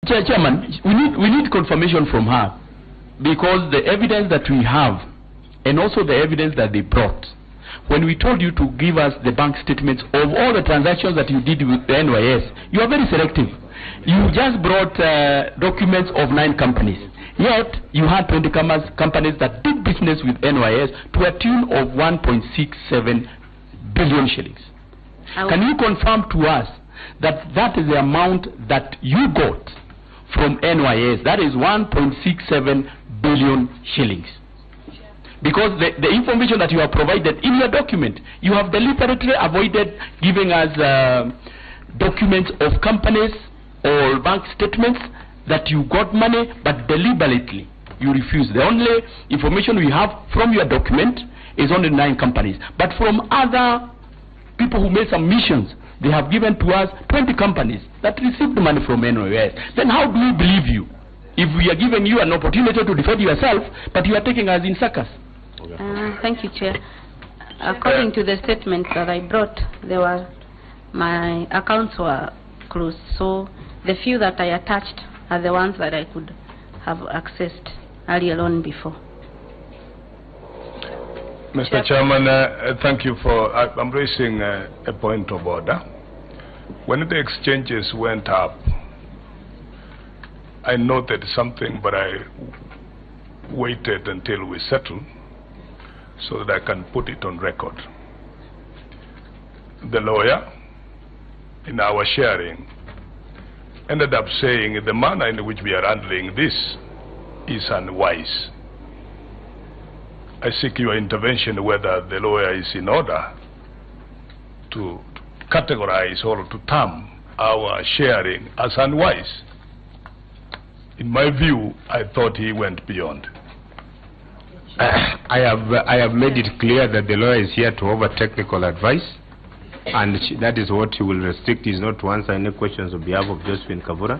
Chairman, we need confirmation from her, because the evidence that we have and also the evidence that they brought, when we told you to give us the bank statements of all the transactions that you did with the NYS, you are very selective. You just brought documents of 9 companies, yet you had 20 companies that did business with NYS to a tune of 1.67 billion shillings. Can you confirm to us that that is the amount that you got from NYS? That is 1.67 billion shillings. Because the information that you have provided in your document, you have deliberately avoided giving us documents of companies or bank statements that you got money, but deliberately you refuse. The only information we have from your document is only 9 companies. But from other people who made submissions, they have given to us 20 companies that received money from NYS. Then how do we believe you if we are giving you an opportunity to defend yourself, but you are taking us in circus? Thank you, Chair. According to the statements that I brought, my accounts were closed. So the few that I attached are the ones that I could have accessed earlier on before. Mr. Chairman, thank you for. I'm raising a point of order. When the exchanges went up, I noted something, but I waited until we settled so that I can put it on record. The lawyer, in our sharing, ended up saying the manner in which we are handling this is unwise. I seek your intervention whether the lawyer is in order to categorize or to term our sharing as unwise. In my view, I thought he went beyond. I have made it clear that the lawyer is here to offer technical advice, and that is what he will restrict. Is not to answer any questions on behalf of Josephine Kabura.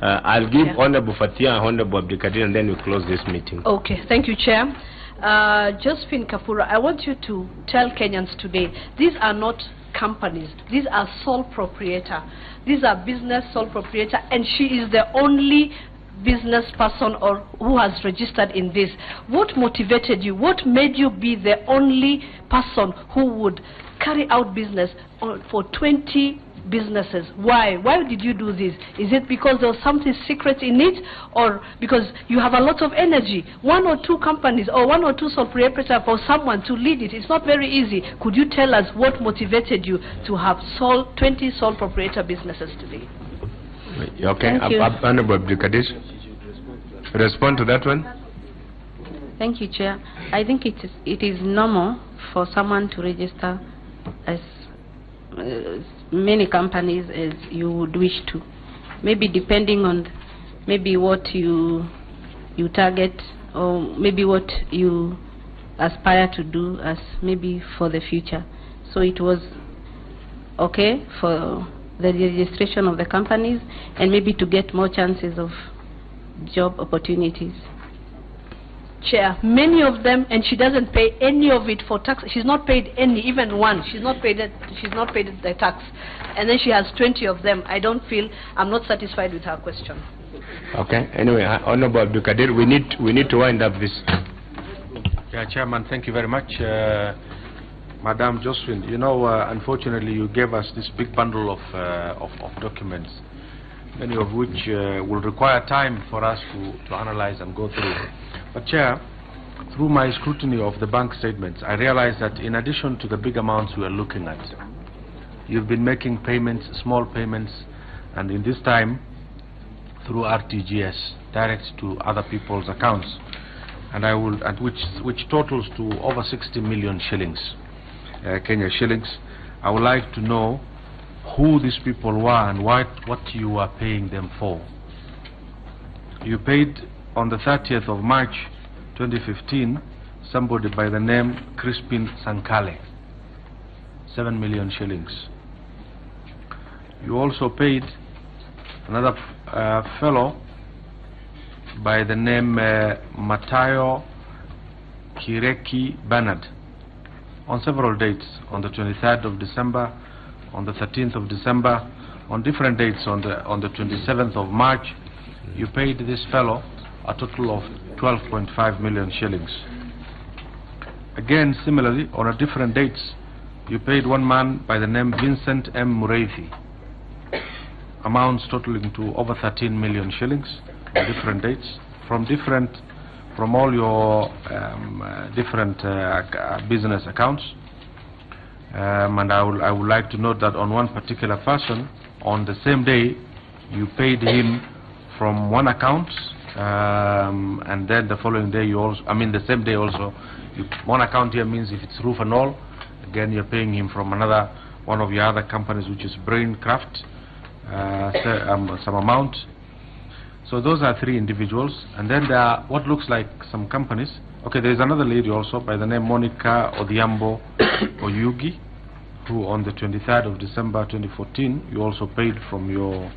I'll give Honorable Fatia and Honorable Abdikadir, and then we close this meeting. Okay, thank you, Chair. Josephine Kabura, I want you to tell Kenyans today, these are not companies, these are sole proprietor. These are business sole proprietor, and she is the only business person or who has registered in this. What motivated you? What made you be the only person who would carry out business for 20 businesses? Why did you do this? Is it because there was something secret in it, or because you have a lot of energy? 1 or 2 companies or 1 or 2 sole proprietor for someone to lead it, it's not very easy. Could you tell us what motivated you to have 20 sole proprietor businesses today? Okay, Honorable Abdikadir, respond to that one. Thank you, Chair. I think it is normal for someone to register as many companies as you would wish to. Maybe depending on what you target, or maybe what you aspire to do as maybe for the future. So it was okay for the registration of the companies and maybe to get more chances of job opportunities. Chair, many of them, and she doesn't pay any of it for tax. She's not paid any, even one. She's not paid the tax, and then she has 20 of them. I'm not satisfied with her question. Okay. Anyway, Honorable Abdikadir, we need to wind up this. Yeah, Chairman, thank you very much. Madam Josephine, you know, unfortunately, you gave us this big bundle of documents, many of which will require time for us to analyze and go through. But Chair, through my scrutiny of the bank statements, I realized that in addition to the big amounts we are looking at, you've been making payments, small payments, and in this time through RTGS, direct to other people's accounts, and which totals to over 60 million shillings. Kenya shillings. I would like to know who these people were and what you are paying them for. You paid on the 30th of March 2015 somebody by the name Crispin Sankale 7 million shillings. You also paid another fellow by the name Matayo Kireki Bernard on several dates, on the 23rd of December, on the 13th of December, on different dates, on the 27th of March, you paid this fellow a total of 12.5 million shillings. Again, similarly, on a different dates, you paid one man by the name Vincent M. Mureithi, amounts totaling to over 13 million shillings on different dates from all your different business accounts. And I would like to note that on one particular person, on the same day, you paid him from one account, and then the following day you also, the same day also, one account here means if it's roof and all, again you're paying him from another one of your other companies, which is Braincraft, some amount. So those are 3 individuals, and then there are what looks like some companies. Okay, there is another lady also by the name Monica Odhiambo Oyugi, who on the 23rd of December 2014 you also paid from your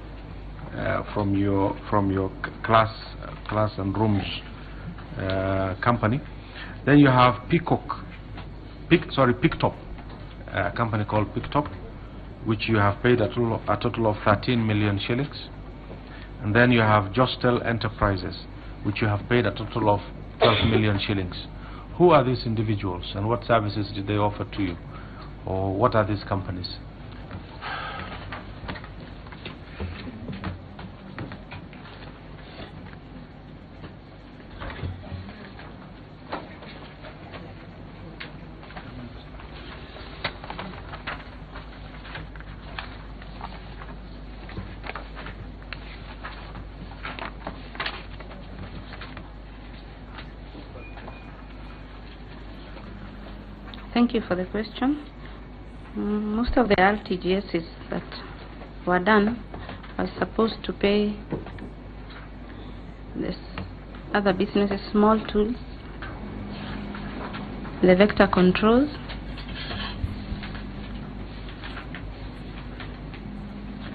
class and rooms company. Then you have Picktop, a company called Picktop, which you have paid a total of 13 million shillings. And then you have Jostel Enterprises, which you have paid a total of 12 million shillings. Who are these individuals and what services did they offer to you? Or what are these companies? Thank you for the question. Most of the RTGSs that were done are supposed to pay this other businesses, small tools, the vector controls,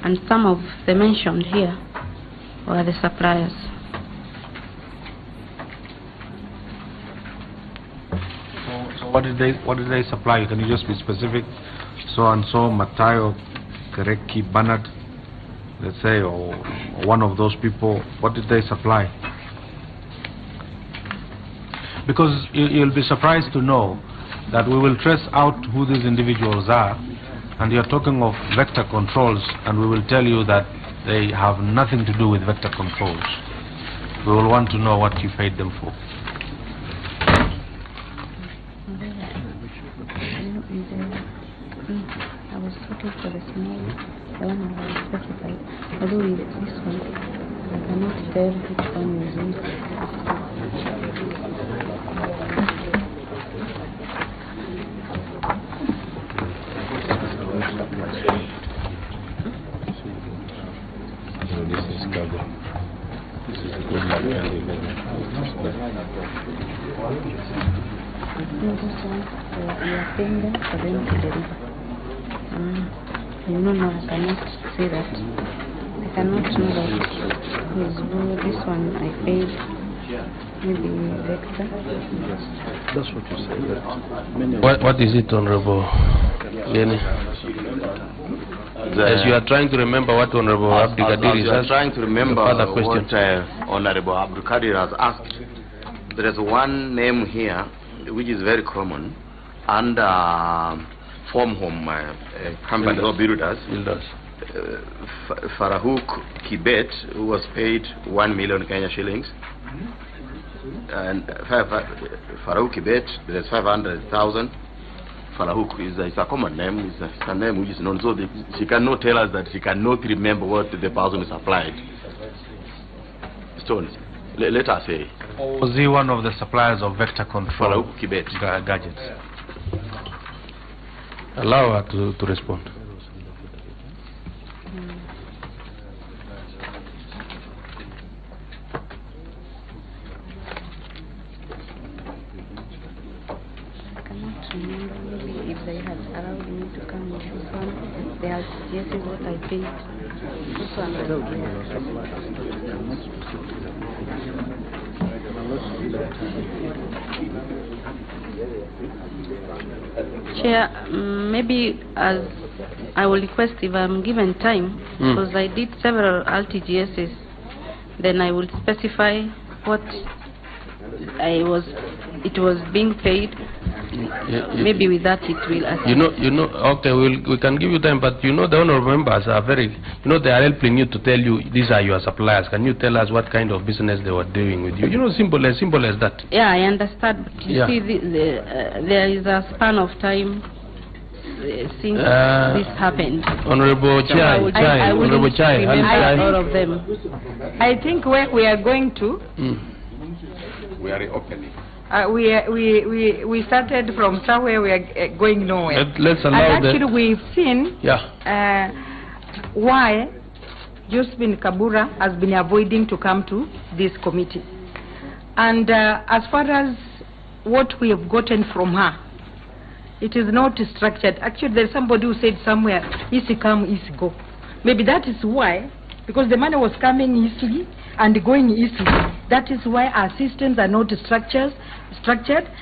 and some of the mentioned here were the suppliers. What did they supply? Can you just be specific? So and so, Matayo, Kereki, Bernard, let's say, or one of those people. What did they supply? Because you'll be surprised to know that we will trace out who these individuals are, and you're talking of vector controls, and we will tell you that they have nothing to do with vector controls. We will want to know what you paid them for. I was talking for the small, the one I was specified. Although with this one, I cannot tell which one is which. This is Kabura. This is good luck We are paying them for them to deliver. No, I cannot say that. I cannot know that who is who. This one I paid, maybe Vector. That's what you said. What is it, Honorable Lenny? As you are trying to remember what Honorable Abdul Kadir is asking, trying to remember what Honorable Abdul Kadir has asked. There is one name here which is very common under Form Home company or builders. Farahuk Kibet, who was paid 1 million Kenya shillings, and Farahuk Kibet, there is 500,000. Farahuk is a common name, it's a name which is known, so she cannot tell us that she cannot remember what the person is applied. Stones. Let us say. Was he one of the suppliers of vector control Farahuk Kibet gadgets? Allow her to respond. Maybe if they had allowed me to come with this one, they had suggested what I paid. This one Chair, maybe as I will request if I'm given time, because I did several RTGSs then I will specify what it was being paid. Maybe with that it will assist. Okay, we can give you time, but the honorable members are very, they are helping you to tell you these are your suppliers. Can you tell us what kind of business they were doing with you? Simple as that. Yeah, I understand. But you see, there is a span of time since this happened. Honorable Chai, Honorable Chai, all of them. I think where we are going to. We are reopening. We started from somewhere, we are going nowhere. Let's allow and actually we've seen why Josephine Kabura has been avoiding to come to this committee. And as far as what we have gotten from her, it is not structured. Actually, there's somebody who said somewhere, easy come, easy go. Maybe that is why, because the money was coming easily and going easily. That is why our systems are not structured.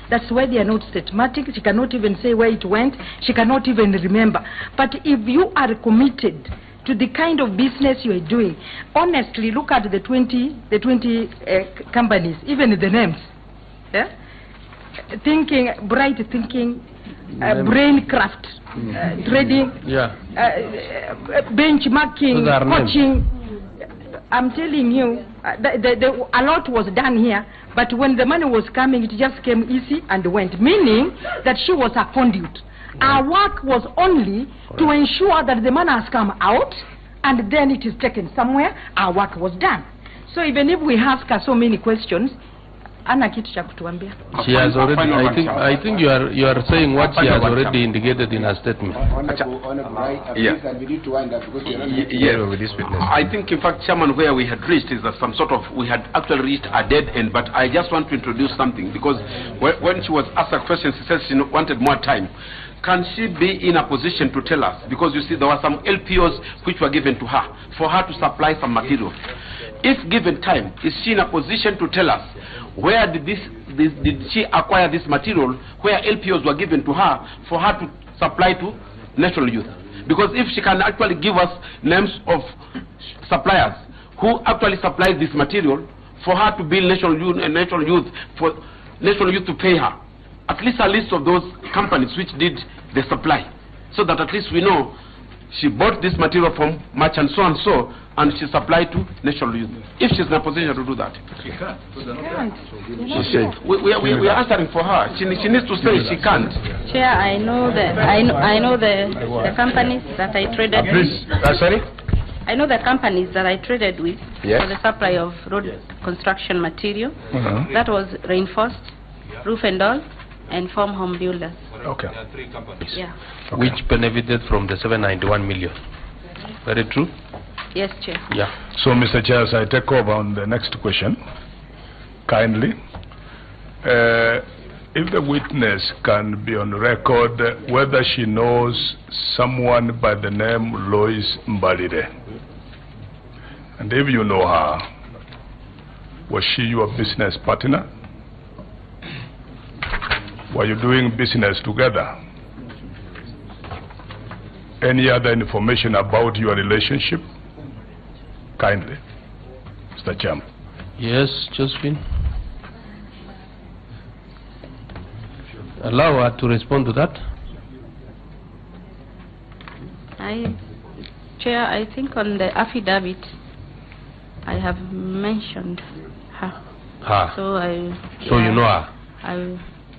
That's why they are not systematic. She cannot even say where it went. She cannot even remember. But if you are committed to the kind of business you are doing, honestly, look at the 20 companies, even the names. Yeah? Thinking, bright thinking, braincraft, trading, benchmarking, coaching. I'm telling you, a lot was done here, but when the money was coming, it just came easy and went, meaning that she was a conduit. Our work was only to ensure that the money has come out, and then it is taken somewhere. Our work was done. So even if we ask her so many questions, she has already. I think you are saying what she has already indicated in her statement. Yes. I think, in fact, Chairman, where we had reached is that we had actually reached a dead end. But I just want to introduce something, because when she was asked a question, she said she wanted more time. Can she be in a position to tell us? Because you see, there were some LPOs which were given to her for her to supply some material. If given time, is she in a position to tell us where did she acquire this material, where LPOs were given to her for her to supply to national youth? Because if she can actually give us names of suppliers who actually supplied this material for her to build national youth, for national youth to pay her, at least a list of those companies which did the supply, so that at least we know she bought this material from merchant so and so, and she supplied to national youth. If she's in a position to do that, she can't. We are answering for her. She needs to say she can't. Chair, I know the companies that I traded with. Sorry? I know the companies that I traded with for the supply of road construction material. That was Reinforced, Roof and All, and Form Home Builders. Okay. There are 3 companies. Yeah. Which benefited from the 791 million. Very true? Yes, Chair. Yeah. So, Mr. Chair, as I take over on the next question, kindly, if the witness can be on record whether she knows someone by the name Lois Mbalire, and if you know her, was she your business partner? Were you doing business together? Any other information about your relationship? Kindly, Mr. Chairman. Yes, Josephine. Allow her to respond to that. Chair, I think on the affidavit, I have mentioned her. So you know her?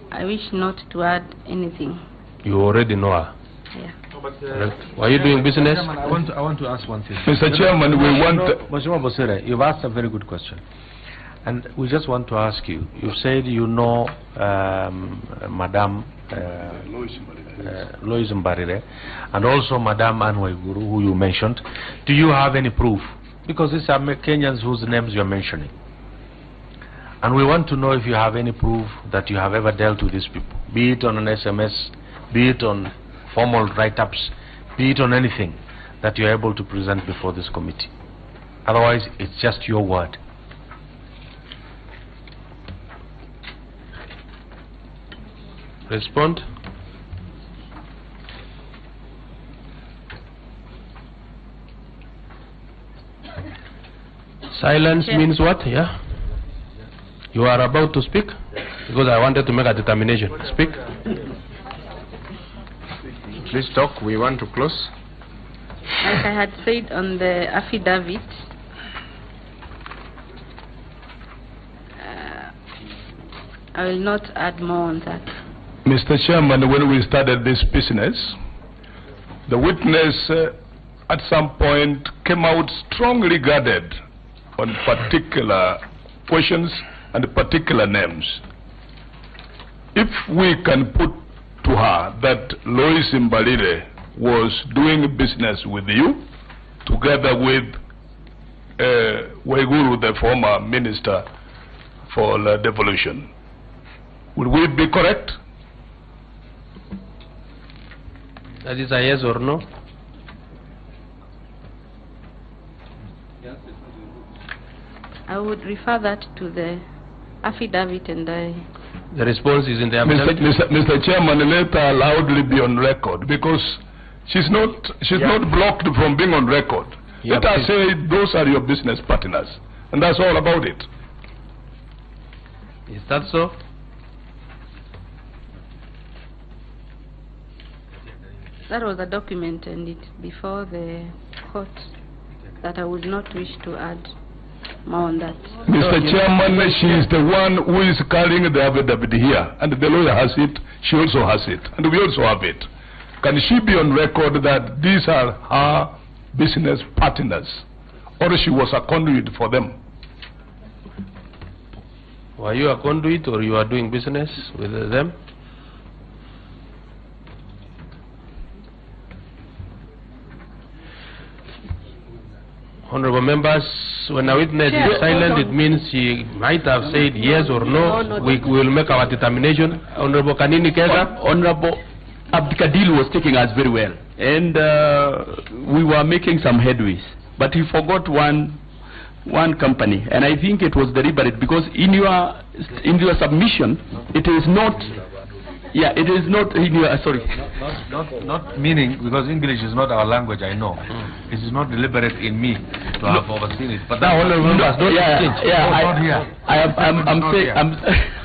I wish not to add anything. You already know her? Yeah. Were you doing business? I want to ask one thing. Mr. Chairman, we want... Mheshimiwa Bosere, you've asked a very good question. And we just want to ask you, you said you know Madam Lois Mbarire and also Madam Anwaiguru, who you mentioned. Do you have any proof? Because these are Kenyans whose names you are mentioning. And we want to know if you have any proof that you have ever dealt with these people, be it on an SMS, be it on formal write-ups, be it on anything that you are able to present before this committee. Otherwise, it's just your word. Respond. Silence means what? Yeah. You are about to speak? Because I wanted to make a determination. Speak. Please talk. We want to close. Like I had said on the affidavit, I will not add more on that. Mr. Chairman, when we started this business, the witness at some point came out strongly guarded on particular questions and particular names. If we can put to her that Lois Mbalile was doing business with you, together with Waiguru, the former Minister for Devolution, would we be correct? That is a yes or no? I would refer that to the affidavit and the response is in the affidavit. Mr. Chairman, let her loudly be on record, because she's not blocked from being on record. Let her say those are your business partners, and that's all about it. Is that so? that was a document, and it's before the court that I would not wish to add more on that. Mr. Chairman, she is the one who is carrying the affidavit here, and the lawyer has it, she also has it, and we also have it. Can she be on record that these are her business partners, or she was a conduit for them? Were you a conduit, or you are doing business with them? Honorable members, when a witness is silent, it means she might have said yes or no. We will make our determination. Honorable Kanini Kega. Honorable Abdikadil was taking us very well, and we were making some headways, but he forgot one company, and I think it was deliberate, because in your submission it is not. Yeah, it is not in your, sorry. Not meaning, because English is not our language, I know. It is not deliberate in me to have overseen it. But now, honorable members, don't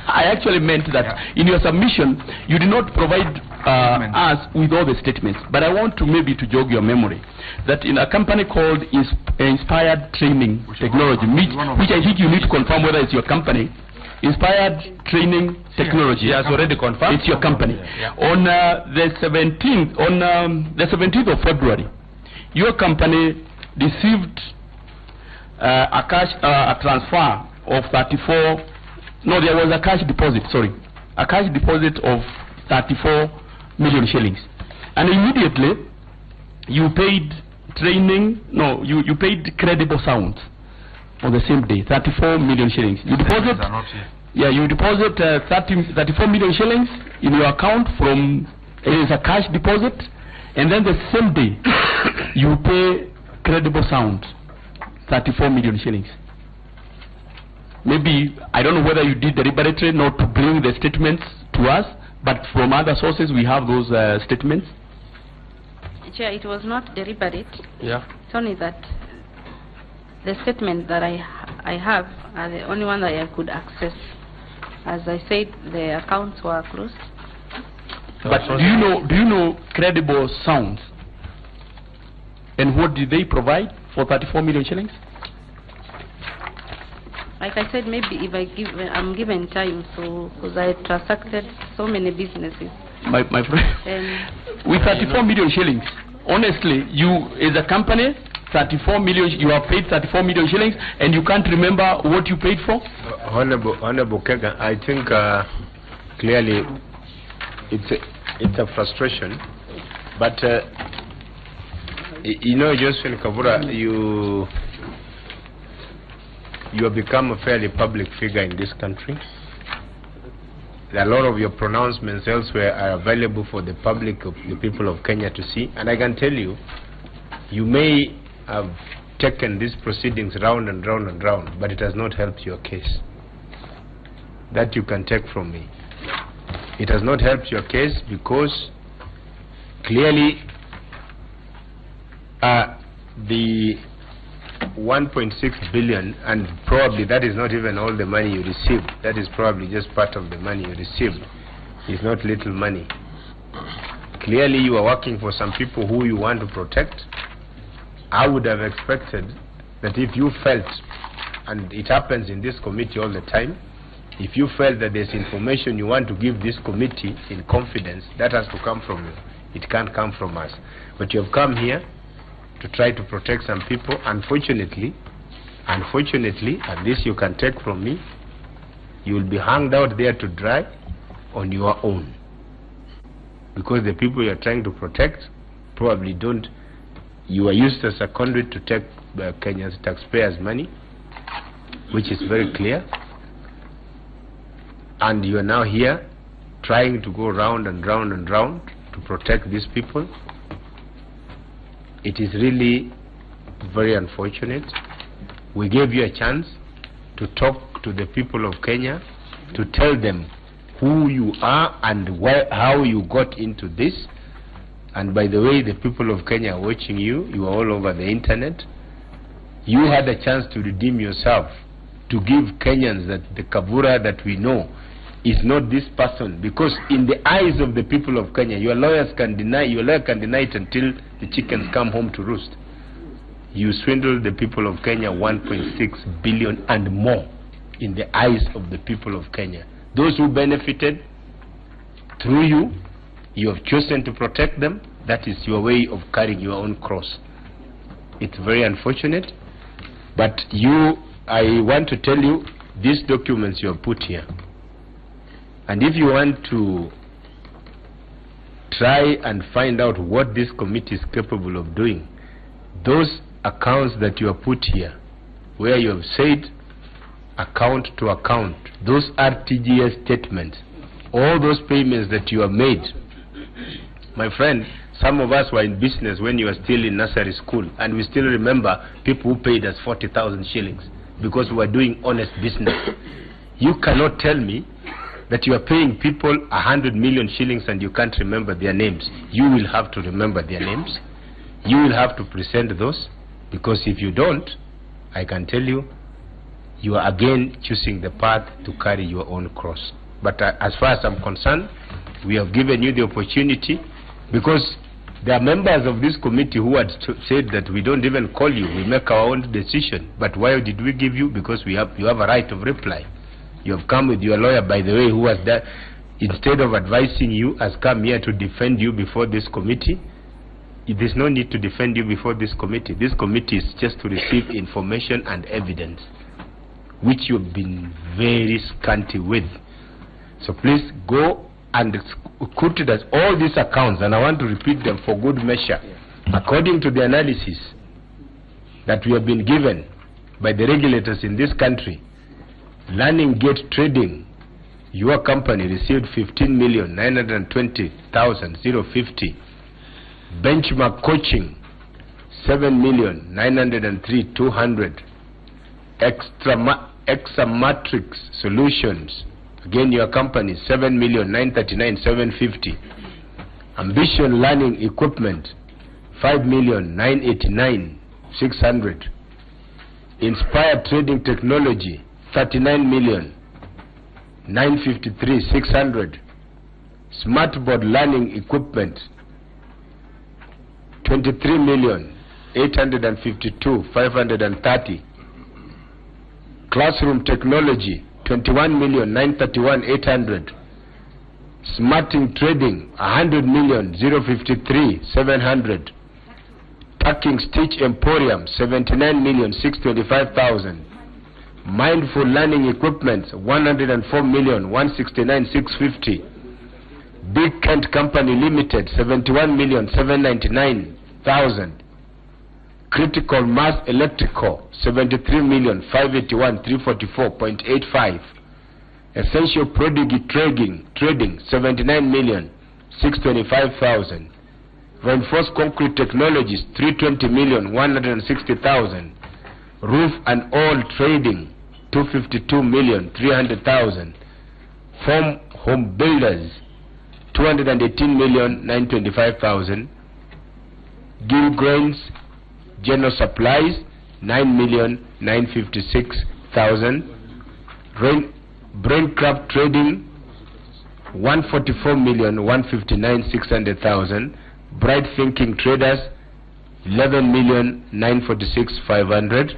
I actually meant that in your submission, you did not provide us with all the statements. But I want to maybe to jog your memory that in a company called Inspired Training Technology, which I think you need to confirm whether it's your company, Inspired Training Technology. Has already confirmed. It's your company. On the 17th of February, your company received a transfer of 34. No, there was a cash deposit. Sorry, a cash deposit of 34 million shillings, and immediately you paid training. No, you paid Credible Sound on the same day, 34 million shillings. You deposit, you deposit 34 million shillings in your account from, it is a cash deposit, and then the same day you pay Credible Sound 34 million shillings. Maybe, I don't know whether you did deliberately not to bring the statements to us, but from other sources we have those statements. Chair, it was not deliberate. Yeah. It's only that the statement that I have are the only one that I could access. As I said, the accounts were closed. But do you know Credible Sounds? And what did they provide for 34 million shillings? Like I said, maybe if I'm given time, so because I transacted so many businesses. My friend, with 34 million shillings, honestly, you as a company, 34 million, you have paid 34 million shillings, and you can't remember what you paid for? Honorable Kega, I think clearly it's a frustration, but you know, Josephine Kabura, you have become a fairly public figure in this country. A lot of your pronouncements elsewhere are available for the public, of the people of Kenya to see, and I can tell you, you may have taken these proceedings round and round and round, but it has not helped your case. That you can take from me. It has not helped your case because clearly the 1.6 billion, and probably that is not even all the money you received. That is probably just part of the money you received. It's not little money. Clearly you are working for some people who you want to protect. I would have expected that if you felt, and it happens in this committee all the time, if you felt that there's information you want to give this committee in confidence, that has to come from you. It can't come from us. But you have come here to try to protect some people. Unfortunately, and this you can take from me, you will be hanged out there to dry on your own. Because the people you are trying to protect probably don't, you are used as a conduit to take Kenya's taxpayers' money, which is very clear. And you are now here trying to go round and round and round to protect these people. It is really very unfortunate. We gave you a chance to talk to the people of Kenya, to tell them who you are and how you got into this. And by the way, the people of Kenya are watching you. You are all over the internet. You had a chance to redeem yourself, to give Kenyans that the Kabura that we know is not this person, because in the eyes of the people of Kenya, your lawyer can deny it until the chickens come home to roost. You swindled the people of Kenya 1.6 billion and more in the eyes of the people of Kenya. Those who benefited through you, you have chosen to protect them. That is your way of carrying your own cross. It's very unfortunate, but I want to tell you, these documents you have put here, and if you want to try and find out what this committee is capable of doing, those accounts that you have put here, where you have said account to account, those RTGS statements, all those payments that you have made, my friend, some of us were in business when you were still in nursery school, and we still remember people who paid us 40,000 shillings because we were doing honest business. You cannot tell me that you are paying people 100 million shillings and you can't remember their names. You will have to remember their names. You will have to present those, because if you don't, I can tell you, you are again choosing the path to carry your own cross. But as far as I'm concerned, we have given you the opportunity, because there are members of this committee who had said that we don't even call you, we make our own decision. But why did we give you? Because you have a right of reply. You have come with your lawyer, by the way, who has done, instead of advising you, has come here to defend you before this committee. There's no need to defend you before this committee. This committee is just to receive information and evidence, which you've been very scanty with. So please go and scrutinize all these accounts, and I want to repeat them for good measure. According to the analysis that we have been given by the regulators in this country, Learning Gate Trading, your company received 15,920,050. Benchmark Coaching, 7,903,200. Examatrix Solutions, again your company, 7,939,750. Ambition Learning Equipment, 5,989,600. Inspire Trading Technology, 39,953,600. Smartboard Learning Equipment, 23,852,530. Classroom Technology, 21,931,800. Smarting Trading, 100,053,700. Tucking Stitch Emporium, 79,625,000. Mindful Learning Equipment, 104,169,650. Big Kent Company Limited, 71,799,000. Critical Mass Electrical, 73,581,344.85. Essential Prodigy Trading, 79,625,000. Reinforced Concrete Technologies, 320,160,000. Roof and Oil Trading, 252,300,000. Form Home Builders, 218,925,000. Gill Grains General Supplies, 9,956,000. Braincraft Trading 144,159,600,000. Bright Thinking Traders 11,946,500.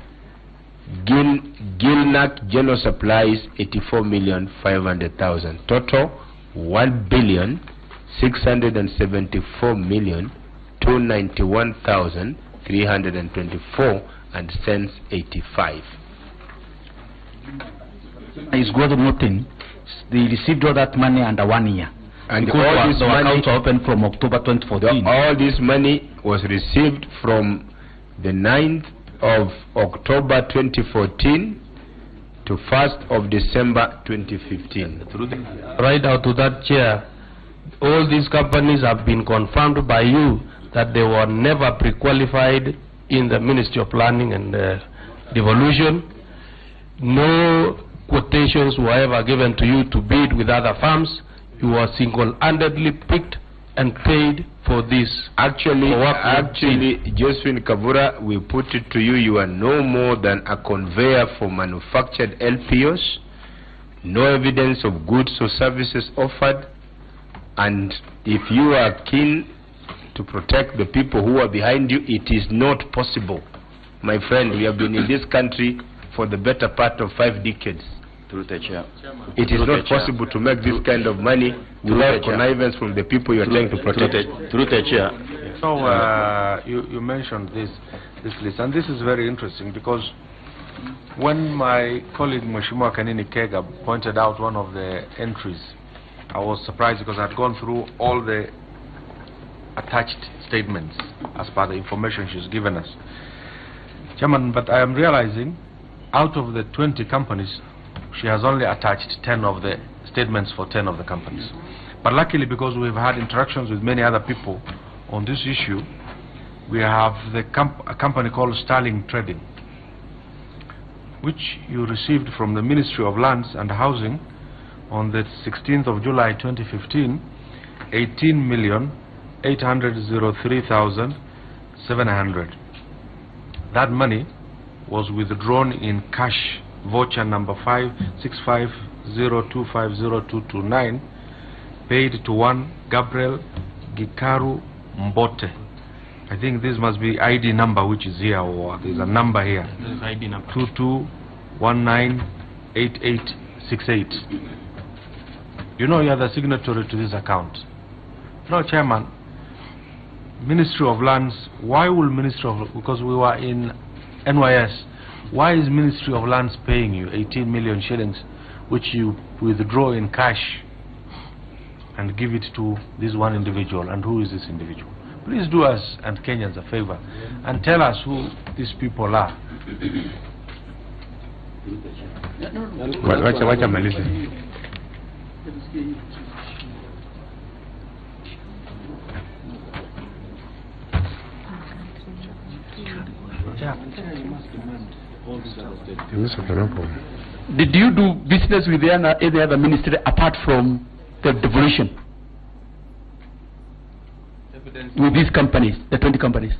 Gilnack General Supplies 84,500,000. Total 1,674,291,324 and cents 85. Is worth noting, they received all that money under 1 year. And because all this money accounts are open from October 2014. All this money was received from the 9th of October 2014 to 1st of December 2015. Right out to that chair, all these companies have been confirmed by you that they were never pre-qualified in the Ministry of Planning and Devolution. No quotations were ever given to you to bid with other firms. You were single-handedly picked and paid for this. Actually, Josephine Kabura, we put it to you, you are no more than a conveyor for manufactured LPOs, no evidence of goods or services offered, and if you are keen to protect the people who are behind you, it is not possible. My friend, we have been in this country for the better part of 5 decades. It is not possible to make this kind of money without connivance from the people you are trying to protect. So you mentioned this list, and this is very interesting because when my colleague Mheshimiwa Kanini Kega pointed out one of the entries, I was surprised because I had gone through all the attached statements as per the information she's given us. Chairman, but I am realizing out of the 20 companies, she has only attached 10 of the statements for 10 of the companies. But luckily, because we've had interactions with many other people on this issue, we have a company called Sterling Trading, which you received from the Ministry of Lands and Housing on the 16th of July 2015, 18,803,700. That money was withdrawn in cash voucher number 56502502229, paid to one Gabriel Gikaru Mbote. I think this must be ID number which is here, or there's a number here. ID number 22198868. You know you are the signatory to this account. No, Chairman, Ministry of Lands, why will Ministry of, because we were in NYS, why is Ministry of Lands paying you 18 million shillings which you withdraw in cash and give it to this one individual? And who is this individual? Please do us and Kenyans a favor and tell us who these people are. Did you do business with any other ministry apart from the devolution? With these companies, the 20 companies?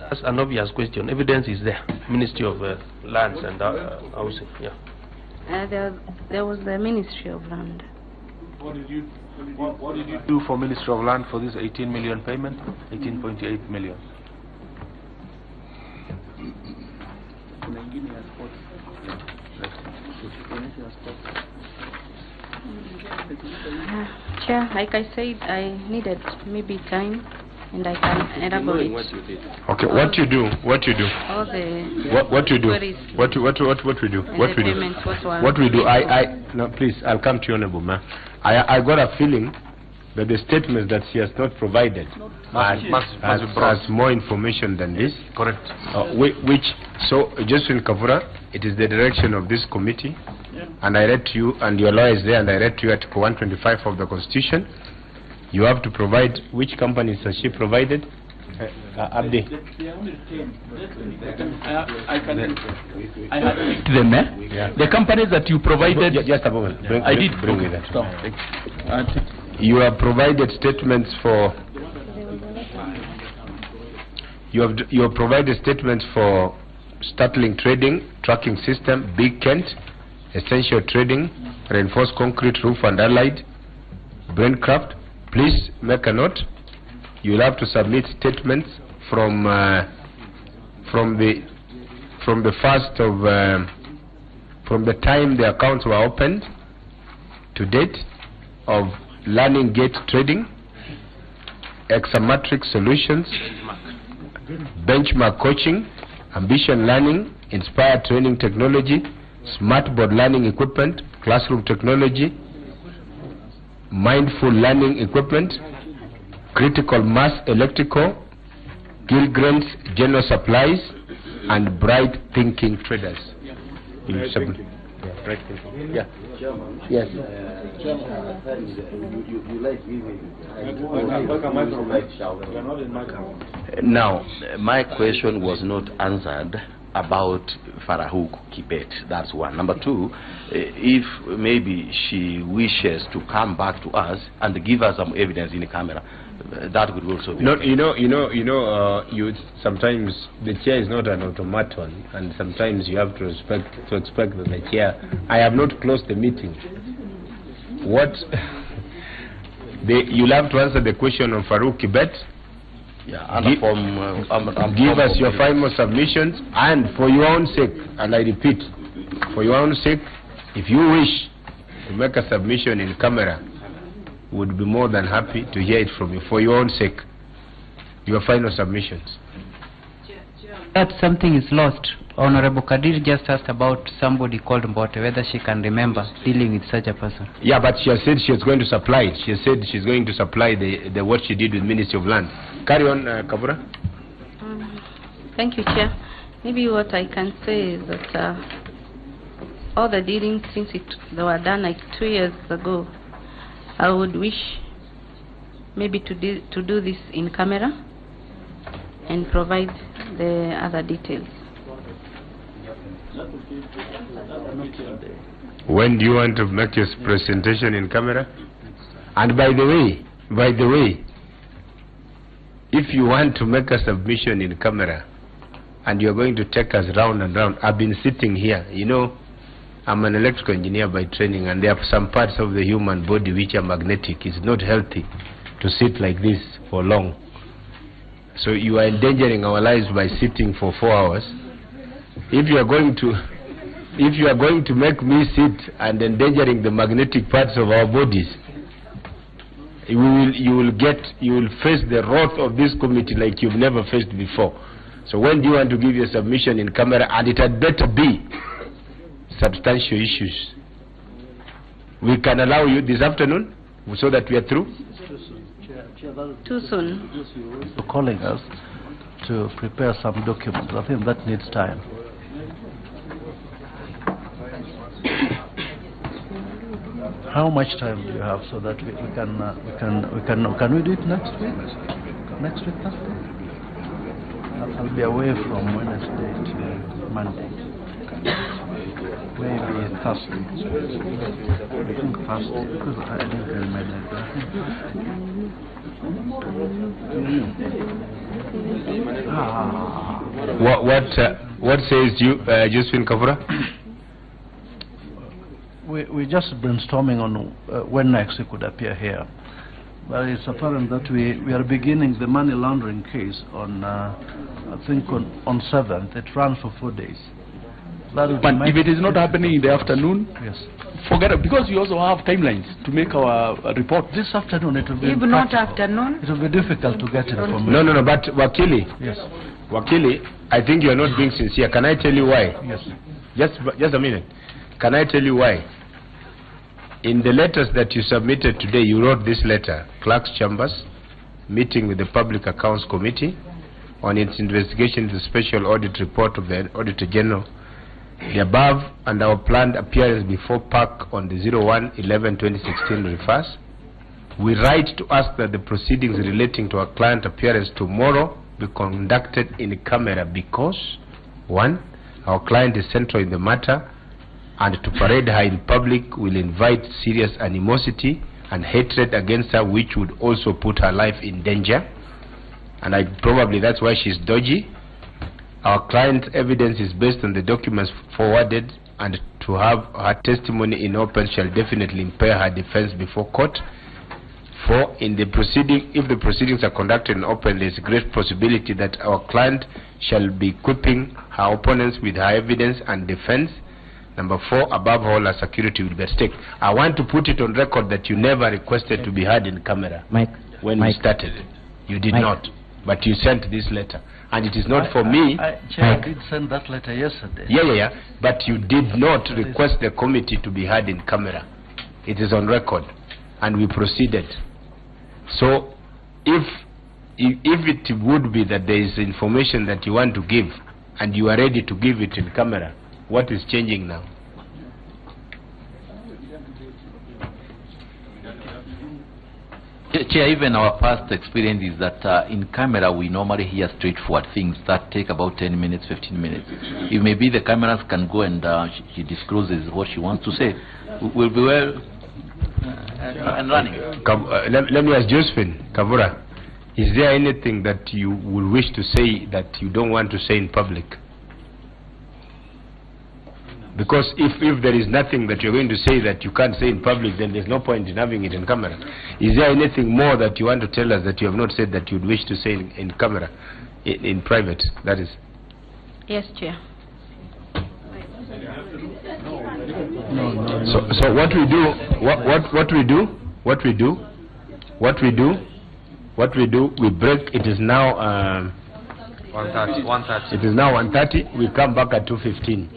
That's an obvious question. Evidence is there. Ministry of Lands and Housing. Yeah. There was the Ministry of Land. What did you do for Ministry of Land for this 18 million payment? 18.8 million. Chair, like I said, I needed maybe time, and I can elaborate. Okay, what you do? All the what you do? queries What we do? and What we do? the payments, What we do? No, please, I'll come to you, Honorable Ma. I got a feeling that the statements that she has not provided has more information than this. Correct. So, Josephine Kabura, it is the direction of this committee, and I read to you, and your lawyer is there, and I read to you Article 125 of the Constitution. You have to provide, which companies has she provided? Abdi. I had them, The companies that you provided. Just a moment. I did. Bring me that. You have provided statements for. You have provided statements for Startling Trading, Tracking System, Big Kent, Essential Trading, Reinforced Concrete, Roof and Allied, Braincraft. Please make a note. You'll have to submit statements from the time the accounts were opened to date of Learning Gate Trading, Examatrix Solutions, Benchmark Coaching, Ambition Learning, Inspire Training Technology, Smartboard Learning Equipment, Classroom Technology, Mindful Learning Equipment, Critical Mass Electrical, Gilgren's General Supplies, and Bright Thinking Traders. Bright Thinking. Yeah. Yes. Now, my question was not answered about Farahuk Kibet. That's one. Number two, if maybe she wishes to come back to us and give us some evidence in the camera, that would also be. No, you sometimes the chair is not an automaton, and sometimes you have to expect that the chair. I have not closed the meeting. What? You'll have to answer the question on Farouk Kibet. Yeah, give us your final submissions, and for your own sake, and I repeat, for your own sake, if you wish to make a submission in camera, would be more than happy to hear it from you. For your own sake, your final submissions. That something is lost. Honorable Kadir just asked about somebody called Mbote, whether she can remember dealing with such a person. Yeah, but she has said she is going to supply it. She said she's going to supply the what she did with Ministry of Land. Carry on, Kabura. Thank you, Chair. Maybe what I can say is that all the dealings since they were done like 2 years ago, I would wish maybe to do this in camera and provide the other details. When do you want to make your presentation in camera? And by the way, if you want to make a submission in camera and you're going to take us round and round, I've been sitting here, you know, I'm an electrical engineer by training, and there are some parts of the human body which are magnetic. It's not healthy to sit like this for long. So you are endangering our lives by sitting for 4 hours. If you are going to make me sit and endangering the magnetic parts of our bodies, you will face the wrath of this committee like you've never faced before. So when do you want to give your submission in camera? And it had better be substantial issues. We can allow you this afternoon so that we are through. Too soon. Calling us to prepare some documents. I think that needs time. How much time do you have so that we can we do it next week? Next week, Thursday? I'll be away from Wednesday to Monday. Maybe Thursday. I think Thursday, because I didn't remember. What says you, Josephine Kabura? We're just brainstorming on when next we could appear here. But it's apparent that we are beginning the money laundering case on, I think on 7th. It runs for 4 days. But if it is not happening in the afternoon, yes, forget it, because we also have timelines to make our report. This afternoon it will be. If not afternoon, it will be difficult to get information. No, but Wakili. Yes. Wakili, I think you are not being sincere. Can I tell you why? Yes. Just a minute. Can I tell you why? In the letters that you submitted today, you wrote this letter: Clerk's Chambers, meeting with the Public Accounts Committee on its investigation into the special audit report of the Auditor General. The above and our planned appearance before PAC on the 01/11/2016 refers. We write to ask that the proceedings relating to our client appearance tomorrow be conducted in camera because, 1, our client is central in the matter, and to parade her in public will invite serious animosity and hatred against her, which would also put her life in danger. And probably that's why she's dodgy. Our client's evidence is based on the documents forwarded, and to have her testimony in open shall definitely impair her defense before court. 4, if the proceedings are conducted in open, there is a great possibility that our client shall be equipping her opponents with her evidence and defense. Number 4, above all, her security will be at stake. I want to put it on record that you never requested to be heard in camera when we started. You did not, but you sent this letter. And it is not for me. Chair, I did send that letter yesterday. Yeah. But you did not request the committee to be heard in camera. It is on record. And we proceeded. So, if it would be that there is information that you want to give, and you are ready to give it in camera, what is changing now? Chair, even our past experience is that in camera we normally hear straightforward things that take about 10 minutes, 15 minutes. If maybe the cameras can go and she discloses what she wants to say, we'll be well and running. Let me ask Josephine, Kabura, is there anything that you would wish to say that you don't want to say in public? Because if there is nothing that you're going to say that you can't say in public, then there's no point in having it in camera. Is there anything more that you want to tell us that you have not said that you'd wish to say in camera, in private, that is? Yes, Chair. So what we do, we break. It is now 1:30. It is now 1:30. We come back at 2:15.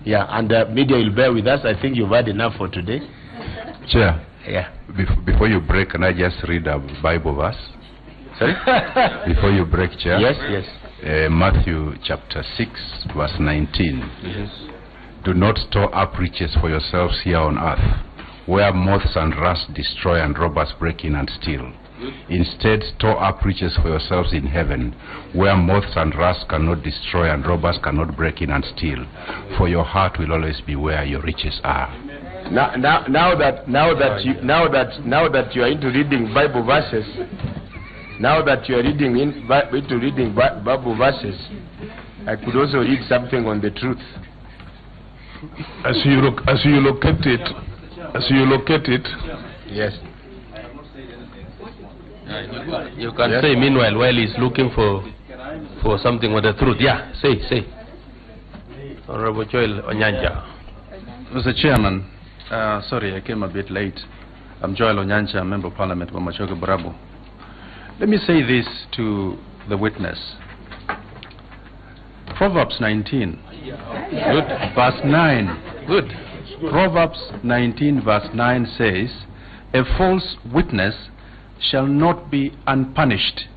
Yeah, and media will bear with us. I think you've had enough for today. Chair. Yeah. Before you break, can I just read a Bible verse? Sorry? Before you break, Chair. Yes. Matthew chapter 6, verse 19. Yes. Do not store up riches for yourselves here on earth, where moths and rust destroy and robbers break in and steal. Instead, store up riches for yourselves in heaven, where moths and rust cannot destroy and robbers cannot break in and steal. For your heart will always be where your riches are. Now that you are into reading Bible verses, Bible verses, I could also read something on the truth. As you locate it. Yes. You can say meanwhile while he's looking for something with the truth. Yeah, say. Honorable Joel Onyanja. Mr. Chairman, sorry I came a bit late. I'm Joel Onyanja, Member of Parliament for Machoke Borabu. Let me say this to the witness. Proverbs 19, good, verse 9. Good. Proverbs 19 verse 9 says, a false witness shall not be unpunished,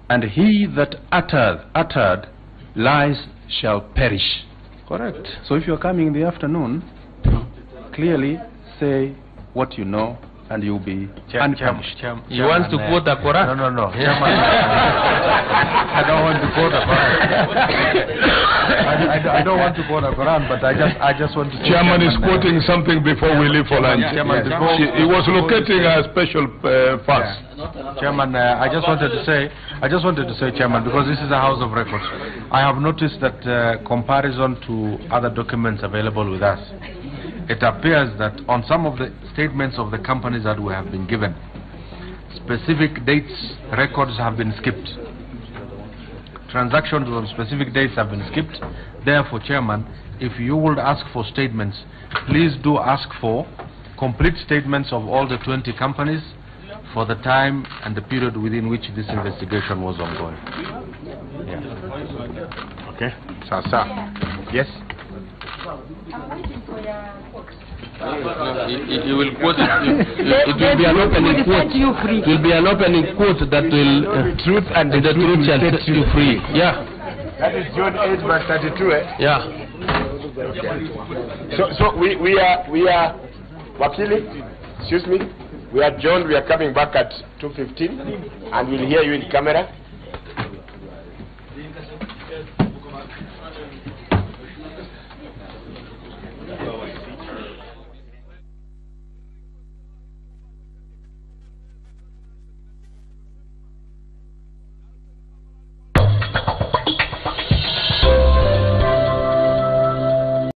and he that uttered lies shall perish. Correct. So if you're coming in the afternoon, clearly say what you know, and you'll be unpunished. He wants to quote the Quran? No. I don't want to quote the Quran. I don't want to quote the Quran, but I just want to. Chairman is quoting something before we leave for lunch. He was locating a special fast. Chairman, I just wanted to say, Chairman, because this is a House of Records, I have noticed that comparison to other documents available with us, it appears that on some of the statements of the companies that we have been given, specific dates, records have been skipped. Transactions on specific dates have been skipped. Therefore, Chairman, if you would ask for statements, please do ask for complete statements of all the 20 companies for the time and the period within which this investigation was ongoing. Yeah. Okay. Sasa. Yes. You will quote it. It will be an opening quote. It will be an opening quote that will truth and the truth shall set you free. Yeah. That is John 8 verse 32. Yeah. Okay. So we are Wakili, excuse me. We are John. We are coming back at 2:15, and we'll hear you in camera.